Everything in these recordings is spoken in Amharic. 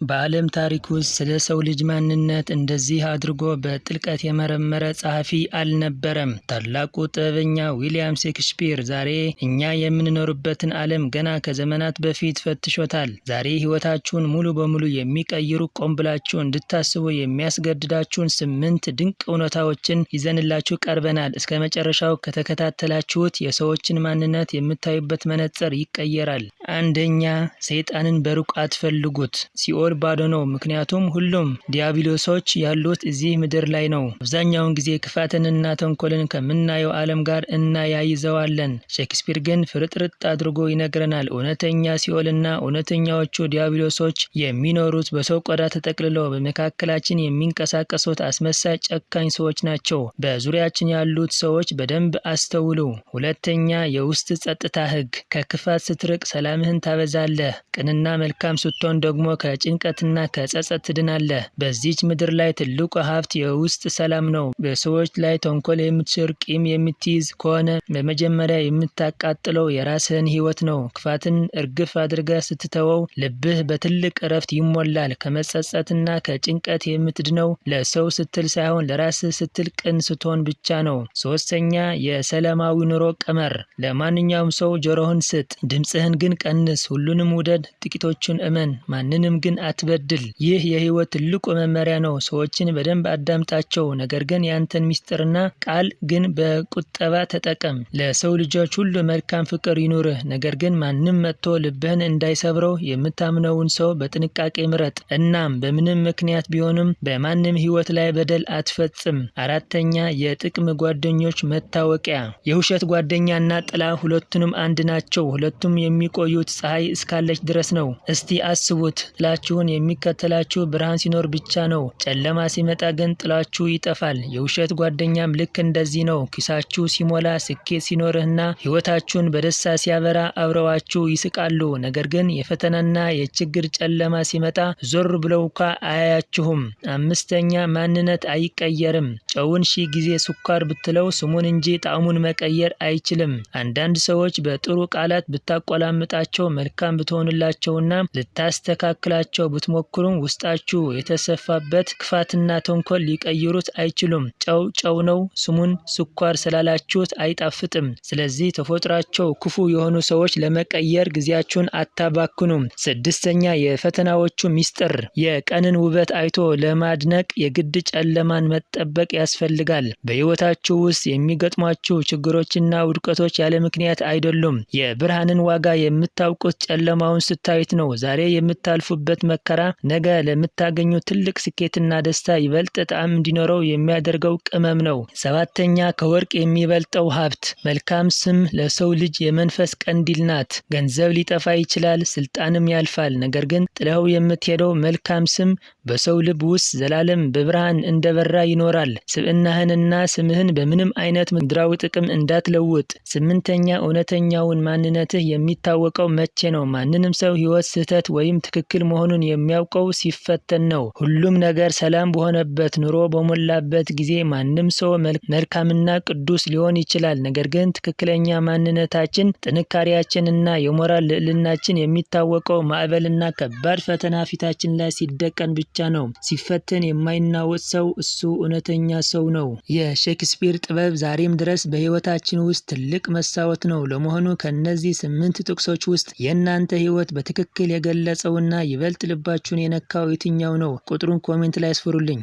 በዓለም ታሪክ ውስጥ ስለ ሰው ልጅ ማንነት እንደዚህ አድርጎ በጥልቀት የመረመረ ጸሐፊ አልነበረም። ታላቁ ጥበበኛ ዊሊያም ሼክስፒር ዛሬ እኛ የምንኖርበትን ዓለም ገና ከዘመናት በፊት ፈትሾታል። ዛሬ ሕይወታችሁን ሙሉ በሙሉ የሚቀይሩ፣ ቆም ብላችሁ እንድታስቡ የሚያስገድዳችሁን 8 ድንቅ እውነታዎችን ይዘንላችሁ ቀርበናል። እስከ መጨረሻው ከተከታተላችሁት የሰዎችን ማንነት የምታዩበት መነጽር ይቀየራል። አንደኛ፣ ሰይጣንን በሩቅ አትፈልጉት። ሲኦል ባዶ ነው፣ ምክንያቱም ሁሉም ዲያብሎሶች ያሉት እዚህ ምድር ላይ ነው። አብዛኛውን ጊዜ ክፋትንና ተንኮልን ከምናየው ዓለም ጋር እናያይዘዋለን። ሼክስፒር ግን ፍርጥርጥ አድርጎ ይነግረናል። እውነተኛ ሲኦልና እውነተኛዎቹ ዲያብሎሶች የሚኖሩት በሰው ቆዳ ተጠቅልለው በመካከላችን የሚንቀሳቀሱት አስመሳይ ጨካኝ ሰዎች ናቸው። በዙሪያችን ያሉት ሰዎች በደንብ አስተውሉ። ሁለተኛ፣ የውስጥ ጸጥታ ሕግ። ከክፋት ስትርቅ ሰላምህን ታበዛለህ። ቅንና መልካም ስትሆን ደግሞ ከጭንቀትና ከጸጸት ትድናለህ። በዚች ምድር ላይ ትልቁ ሀብት የውስጥ ሰላም ነው። በሰዎች ላይ ተንኮል የምትሽር፣ ቂም የምትይዝ ከሆነ በመጀመሪያ የምታቃጥለው የራስህን ሕይወት ነው። ክፋትን እርግፍ አድርገህ ስትተወው ልብህ በትልቅ እረፍት ይሞላል። ከመጸጸትና ከጭንቀት የምትድነው ለሰው ስትል ሳይሆን ለራስህ ስትል ቅን ስትሆን ብቻ ነው። ሶስተኛ፣ የሰላማዊ ኑሮ ቀመር። ለማንኛውም ሰው ጆሮህን ስጥ፣ ድምፅህን ግን ቀንስ። ሁሉንም ውደድ፣ ጥቂቶቹን እመን፣ ማንንም ግን አትበድል። ይህ የህይወት ትልቁ መመሪያ ነው። ሰዎችን በደንብ አዳምጣቸው፣ ነገር ግን ያንተን ሚስጥርና ቃል ግን በቁጠባ ተጠቀም። ለሰው ልጆች ሁሉ መልካም ፍቅር ይኑርህ፣ ነገር ግን ማንም መጥቶ ልብህን እንዳይሰብረው የምታምነውን ሰው በጥንቃቄ ምረጥ። እናም በምንም ምክንያት ቢሆንም በማንም ህይወት ላይ በደል አትፈጽም። አራተኛ፣ የጥቅም ጓደኞች መታወቂያ። የውሸት ጓደኛና ጥላ ሁለቱንም አንድ ናቸው። ሁለቱም የሚቆዩት ፀሐይ እስካለች ድረስ ነው። እስቲ አስቡት። ጥላችሁን የሚከተላችሁ ብርሃን ሲኖር ብቻ ነው። ጨለማ ሲመጣ ግን ጥላችሁ ይጠፋል። የውሸት ጓደኛም ልክ እንደዚህ ነው። ኪሳችሁ ሲሞላ፣ ስኬት ሲኖርህና ህይወታችሁን በደስታ ሲያበራ አብረዋችሁ ይስቃሉ። ነገር ግን የፈተናና የችግር ጨለማ ሲመጣ ዞር ብለው እንኳ አያያችሁም። አምስተኛ፣ ማንነት አይቀየርም። ጨውን 1000 ጊዜ ስኳር ብትለው ስሙን እንጂ ጣዕሙን መቀየር አይችልም። አንዳንድ ሰዎች በጥሩ ቃላት ብታቆላምጣቸው፣ መልካም ብትሆንላቸውና ልታስተካክላቸው ብትሞክሩም ውስጣችሁ የተሰፋበት ክፋትና ተንኮል ሊቀይሩት አይችሉም። ጨው ጨው ነው፣ ስሙን ስኳር ስላላችሁት አይጣፍጥም። ስለዚህ ተፈጥሯቸው ክፉ የሆኑ ሰዎች ለመቀየር ጊዜያችሁን አታባክኑም። ስድስተኛ፣ የፈተናዎቹ ሚስጥር። የቀንን ውበት አይቶ ለማድነቅ የግድ ጨለማን መጠበቅ ያስፈልጋል። በሕይወታችሁ ውስጥ የሚገጥሟችሁ ችግሮችና ውድቀቶች ያለ ምክንያት አይደሉም። የብርሃንን ዋጋ የምታውቁት ጨለማውን ስታዩት ነው። ዛሬ የምታልፉበት መከራ ነገ ለምታገኙ ትልቅ ስኬትና ደስታ ይበልጥ ጣዕም እንዲኖረው የሚያደርገው ቅመም ነው። ሰባተኛ፣ ከወርቅ የሚበልጠው ሀብት። መልካም ስም ለሰው ልጅ የመንፈስ ቀንዲል ናት። ገንዘብ ሊጠፋ ይችላል፣ ስልጣንም ያልፋል። ነገር ግን ጥለው የምትሄደው መልካም ስም በሰው ልብ ውስጥ ዘላለም በብርሃን እንደበራ ይኖራል። ስብዕናህንና ስምህን በምንም አይነት ምድራዊ ጥቅም እንዳትለውጥ። ስምንተኛ፣ እውነተኛውን ማንነትህ የሚታወቀው መቼ ነው? ማንንም ሰው ህይወት ስህተት ወይም ትክክል መሆኑን የሚያውቀው ሲፈተን ነው። ሁሉም ነገር ሰላም በሆነበት፣ ኑሮ በሞላበት ጊዜ ማንም ሰው መልካምና ቅዱስ ሊሆን ይችላል። ነገር ግን ትክክለኛ ማንነታችን፣ ጥንካሬያችንና የሞራል ልዕልናችን የሚታወቀው ማዕበልና ከባድ ፈተና ፊታችን ላይ ሲደቀን ብቻ ነው። ሲፈተን የማይናወጥ ሰው እሱ እውነተኛ ሰው ነው። የሼክስፒር ጥበብ ዛሬም ድረስ በህይወታችን ውስጥ ትልቅ መስታወት ነው። ለመሆኑ ከነዚህ 8 ጥቅሶች ውስጥ የእናንተ ህይወት በትክክል የገለጸውና ይበልጥ ልባችሁን የነካው የትኛው ነው? ቁጥሩን ኮሜንት ላይ አስፍሩልኝ።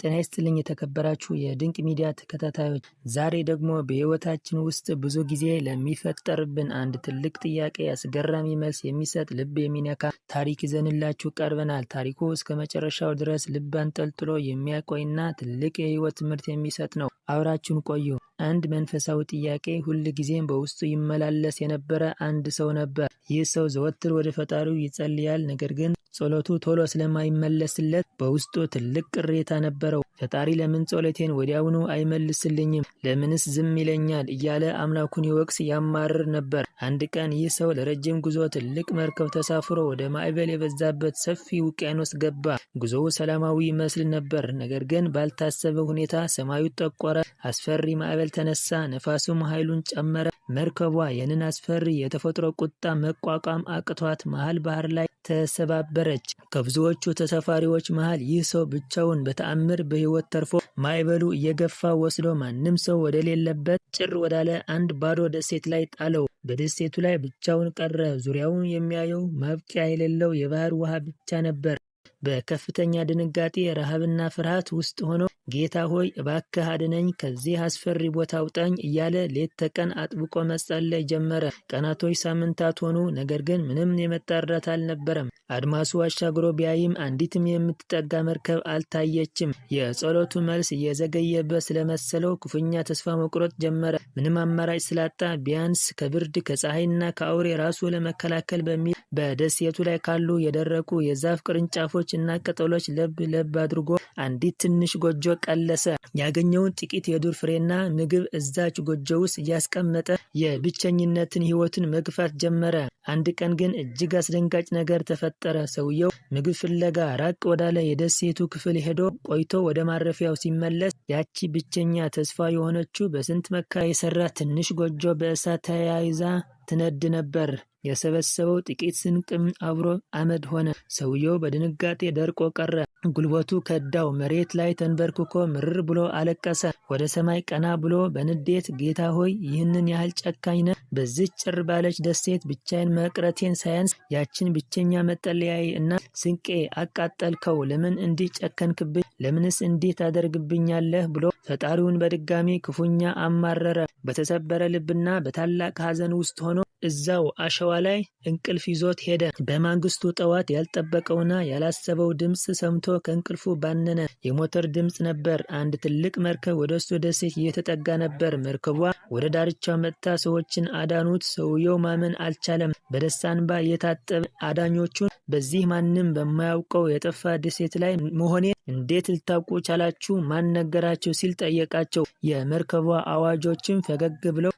ጤና ይስጥልኝ የተከበራችሁ የድንቅ ሚዲያ ተከታታዮች፣ ዛሬ ደግሞ በህይወታችን ውስጥ ብዙ ጊዜ ለሚፈጠርብን አንድ ትልቅ ጥያቄ አስገራሚ መልስ የሚሰጥ ልብ የሚነካ ታሪክ ይዘንላችሁ ቀርበናል። ታሪኩ እስከ መጨረሻው ድረስ ልብ አንጠልጥሎ የሚያቆይና ትልቅ የህይወት ትምህርት የሚሰጥ ነው። አብራችሁን ቆዩ። አንድ መንፈሳዊ ጥያቄ ሁል ጊዜም በውስጡ ይመላለስ የነበረ አንድ ሰው ነበር። ይህ ሰው ዘወትር ወደ ፈጣሪው ይጸልያል። ነገር ግን ጸሎቱ ቶሎ ስለማይመለስለት በውስጡ ትልቅ ቅሬታ ነበረው። ነበረው። ፈጣሪ ለምን ጸሎቴን ወዲያውኑ አይመልስልኝም? ለምንስ ዝም ይለኛል? እያለ አምላኩን ይወቅስ ያማርር ነበር። አንድ ቀን ይህ ሰው ለረጅም ጉዞ ትልቅ መርከብ ተሳፍሮ ወደ ማዕበል የበዛበት ሰፊ ውቅያኖስ ገባ። ጉዞው ሰላማዊ ይመስል ነበር። ነገር ግን ባልታሰበ ሁኔታ ሰማዩ ጠቆረ፣ አስፈሪ ማዕበል ተነሳ፣ ነፋሱም ኃይሉን ጨመረ። መርከቧ ያንን አስፈሪ የተፈጥሮ ቁጣ መቋቋም አቅቷት መሃል ባህር ላይ ተሰባበረች። ከብዙዎቹ ተሳፋሪዎች መሃል ይህ ሰው ብቻውን በተአምር በሕይወት ተርፎ ማዕበሉ እየገፋ ወስዶ ማንም ሰው ወደሌለበት ጭር ወዳለ አንድ ባዶ ደሴት ላይ ጣለው። በደሴቱ ላይ ብቻውን ቀረ። ዙሪያውን የሚያየው ማብቂያ የሌለው የባህር ውሃ ብቻ ነበር። በከፍተኛ ድንጋጤ፣ ረሃብና ፍርሃት ውስጥ ሆኖ ጌታ ሆይ እባክህ አድነኝ፣ ከዚህ አስፈሪ ቦታ አውጣኝ እያለ ሌት ተቀን አጥብቆ መጸለይ ጀመረ። ቀናቶች፣ ሳምንታት ሆኑ። ነገር ግን ምንም የመጣ እርዳታ አልነበረም። አድማሱ አሻግሮ ቢያይም አንዲትም የምትጠጋ መርከብ አልታየችም። የጸሎቱ መልስ እየዘገየበት ስለመሰለው ክፉኛ ተስፋ መቁረጥ ጀመረ። ምንም አማራጭ ስላጣ ቢያንስ ከብርድ ከፀሐይና ከአውሬ ራሱ ለመከላከል በሚል በደሴቱ ላይ ካሉ የደረቁ የዛፍ ቅርንጫፎች እና ቅጠሎች ለብ ለብ አድርጎ አንዲት ትንሽ ጎጆ ቀለሰ። ያገኘውን ጥቂት የዱር ፍሬና ምግብ እዛች ጎጆ ውስጥ እያስቀመጠ የብቸኝነትን ሕይወትን መግፋት ጀመረ። አንድ ቀን ግን እጅግ አስደንጋጭ ነገር ተፈጠረ። ሰውየው ምግብ ፍለጋ ራቅ ወዳለ የደሴቱ ክፍል ሄዶ ቆይቶ ወደ ማረፊያው ሲመለስ ያቺ ብቸኛ ተስፋ የሆነችው በስንት መከራ የሰራ ትንሽ ጎጆ በእሳት ተያይዛ ትነድ ነበር። የሰበሰበው ጥቂት ስንቅም አብሮ አመድ ሆነ። ሰውየው በድንጋጤ ደርቆ ቀረ። ጉልበቱ ከዳው። መሬት ላይ ተንበርክኮ ምርር ብሎ አለቀሰ። ወደ ሰማይ ቀና ብሎ በንዴት ጌታ ሆይ ይህንን ያህል ጨካኝ ነህ? በዚች ጭር ባለች ደሴት ብቻዬን መቅረቴን ሳያንስ ያችን ብቸኛ መጠለያዬ እና ስንቄ አቃጠልከው። ለምን እንዲህ ጨከንክብኝ? ለምንስ እንዲህ ታደርግብኛለህ? ብሎ ፈጣሪውን በድጋሚ ክፉኛ አማረረ። በተሰበረ ልብና በታላቅ ሐዘን ውስጥ ሆኖ እዛው አሸዋ ላይ እንቅልፍ ይዞት ሄደ። በማግስቱ ጠዋት ያልጠበቀውና ያላሰበው ድምፅ ሰምቶ ከእንቅልፉ ባነነ። የሞተር ድምፅ ነበር። አንድ ትልቅ መርከብ ወደ እሱ ደሴት እየተጠጋ ነበር። መርከቧ ወደ ዳርቻው መጥታ ሰዎችን አዳኑት። ሰውየው ማመን አልቻለም። በደስታ እንባ እየታጠበ አዳኞቹን በዚህ ማንም በማያውቀው የጠፋ ደሴት ላይ መሆኔ እንዴት ልታውቁ ቻላችሁ? ማን ነገራችሁ? ሲል ጠየቃቸው። የመርከቧ አዋጆችም ፈገግ ብለው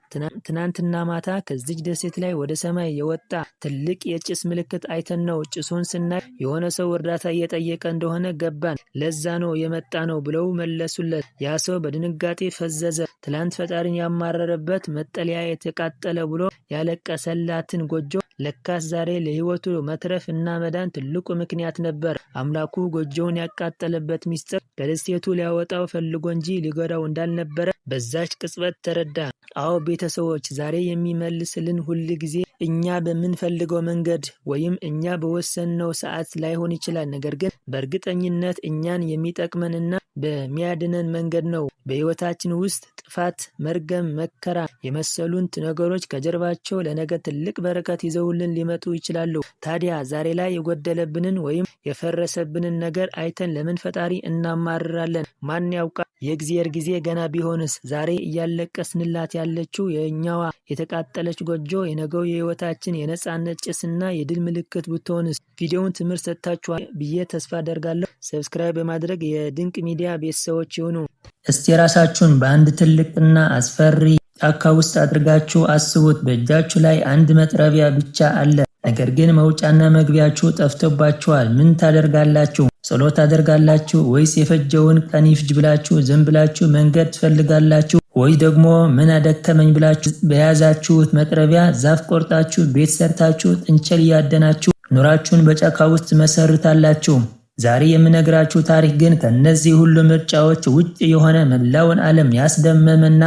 ትናንትና ማታ ከዚች ደሴት ላይ ወደ ሰማይ የወጣ ትልቅ የጭስ ምልክት አይተን ነው። ጭሱን ስናይ የሆነ ሰው እርዳታ እየጠየቀ እንደሆነ ገባን። ለዛ ነው የመጣ ነው ብለው መለሱለት። ያ ሰው በድንጋጤ ፈዘዘ። ትላንት ፈጣሪን ያማረረበት መጠለያ የተቃጠለ ብሎ ያለቀሰላትን ጎጆ ለካስ ዛሬ ለሕይወቱ መትረፍ እና መዳን ትልቁ ምክንያት ነበር። አምላኩ ጎጆውን ያቃጠለበት ሚስጥር ከደሴቱ ሊያወጣው ፈልጎ እንጂ ሊጎዳው እንዳልነበረ በዛች ቅጽበት ተረዳ። አዎ ቤተሰቦች፣ ዛሬ የሚመልስልን ሁል ጊዜ እኛ በምንፈልገው መንገድ ወይም እኛ በወሰንነው ሰዓት ላይሆን ይችላል። ነገር ግን በእርግጠኝነት እኛን የሚጠቅመንና በሚያድነን መንገድ ነው። በሕይወታችን ውስጥ ጥፋት፣ መርገም፣ መከራ የመሰሉን ነገሮች ከጀርባቸው ለነገ ትልቅ በረከት ይዘውልን ሊመጡ ይችላሉ። ታዲያ ዛሬ ላይ የጎደለብንን ወይም የፈረሰብንን ነገር አይተን ለምን ፈጣሪ እናማርራለን? ማን ያውቃል? የእግዚአብሔር ጊዜ ገና ቢሆንስ? ዛሬ እያለቀስንላት ያለችው የእኛዋ የተቃጠለች ጎጆ የነገው የሕይወታችን የነጻነት ጭስና የድል ምልክት ብትሆንስ? ቪዲዮውን ትምህርት ሰጥታችኋል ብዬ ተስፋ አደርጋለሁ። ሰብስክራይብ በማድረግ የድንቅ ሚዲያ ቤተሰቦች ይሁኑ። እስቲ ራሳችሁን በአንድ ትልቅና አስፈሪ ጫካ ውስጥ አድርጋችሁ አስቡት። በእጃችሁ ላይ አንድ መጥረቢያ ብቻ አለ። ነገር ግን መውጫና መግቢያችሁ ጠፍቶባችኋል። ምን ታደርጋላችሁ? ጸሎት ታደርጋላችሁ ወይስ የፈጀውን ቀን ይፍጅ ብላችሁ ዝም ብላችሁ መንገድ ትፈልጋላችሁ? ወይ ደግሞ ምን አደከመኝ ብላችሁ በያዛችሁት መጥረቢያ ዛፍ ቆርጣችሁ ቤት ሰርታችሁ ጥንቸል እያደናችሁ ኑራችሁን በጫካ ውስጥ መሰርታላችሁ? ዛሬ የምነግራችሁ ታሪክ ግን ከነዚህ ሁሉ ምርጫዎች ውጭ የሆነ መላውን ዓለም ያስደመመና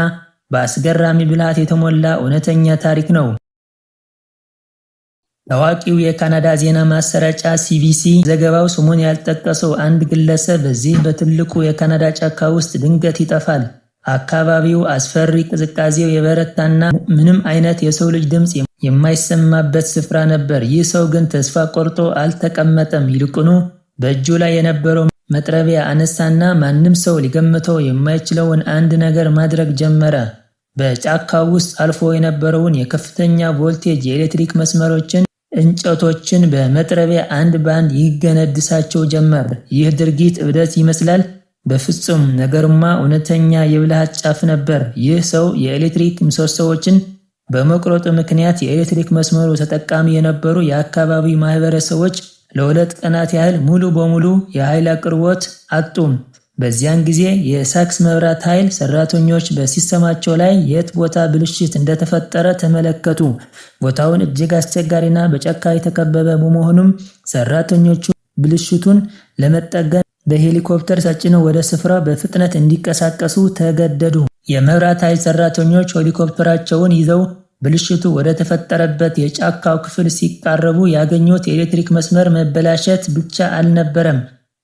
በአስገራሚ ብልሃት የተሞላ እውነተኛ ታሪክ ነው። ታዋቂው የካናዳ ዜና ማሰራጫ ሲቢሲ ዘገባው ስሙን ያልጠቀሰው አንድ ግለሰብ በዚህ በትልቁ የካናዳ ጫካ ውስጥ ድንገት ይጠፋል። አካባቢው አስፈሪ፣ ቅዝቃዜው የበረታና ምንም አይነት የሰው ልጅ ድምፅ የማይሰማበት ስፍራ ነበር። ይህ ሰው ግን ተስፋ ቆርጦ አልተቀመጠም። ይልቁኑ በእጁ ላይ የነበረው መጥረቢያ አነሳና ማንም ሰው ሊገምተው የማይችለውን አንድ ነገር ማድረግ ጀመረ። በጫካው ውስጥ አልፎ የነበረውን የከፍተኛ ቮልቴጅ የኤሌክትሪክ መስመሮችን፣ እንጨቶችን በመጥረቢያ አንድ ባንድ ይገነድሳቸው ጀመር። ይህ ድርጊት እብደት ይመስላል። በፍጹም ነገሩማ እውነተኛ የብልሃት ጫፍ ነበር። ይህ ሰው የኤሌክትሪክ ምሰሶዎችን በመቁረጡ ምክንያት የኤሌክትሪክ መስመሩ ተጠቃሚ የነበሩ የአካባቢው ማህበረሰቦች ለ2 ቀናት ያህል ሙሉ በሙሉ የኃይል አቅርቦት አጡ። በዚያን ጊዜ የሳክስ መብራት ኃይል ሰራተኞች በሲስተማቸው ላይ የት ቦታ ብልሽት እንደተፈጠረ ተመለከቱ። ቦታውን እጅግ አስቸጋሪና በጫካ የተከበበ በመሆኑም ሰራተኞቹ ብልሽቱን ለመጠገን በሄሊኮፕተር ተጭነው ወደ ስፍራው በፍጥነት እንዲንቀሳቀሱ ተገደዱ። የመብራት ኃይል ሰራተኞች ሄሊኮፕተራቸውን ይዘው ብልሽቱ ወደ ተፈጠረበት የጫካው ክፍል ሲቃረቡ ያገኙት የኤሌክትሪክ መስመር መበላሸት ብቻ አልነበረም።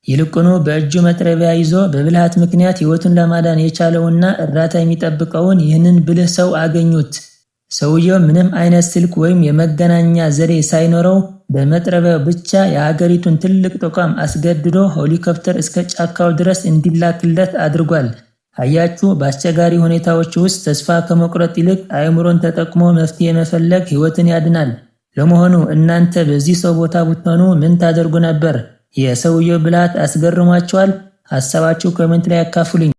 ይልቁኑ በእጁ መጥረቢያ ይዞ በብልሃት ምክንያት ሕይወቱን ለማዳን የቻለውና እርዳታ የሚጠብቀውን ይህንን ብልህ ሰው አገኙት። ሰውየው ምንም አይነት ስልክ ወይም የመገናኛ ዘዴ ሳይኖረው በመጥረቢያው ብቻ የሀገሪቱን ትልቅ ተቋም አስገድዶ ሄሊኮፕተር እስከ ጫካው ድረስ እንዲላክለት አድርጓል። አያችሁ፣ በአስቸጋሪ ሁኔታዎች ውስጥ ተስፋ ከመቁረጥ ይልቅ አእምሮን ተጠቅሞ መፍትሄ መፈለግ ሕይወትን ያድናል። ለመሆኑ እናንተ በዚህ ሰው ቦታ ብትሆኑ ምን ታደርጉ ነበር? የሰውየው ብልሃት አስገርሟችኋል? ሐሳባችሁ ኮሜንት ላይ አካፍሉኝ።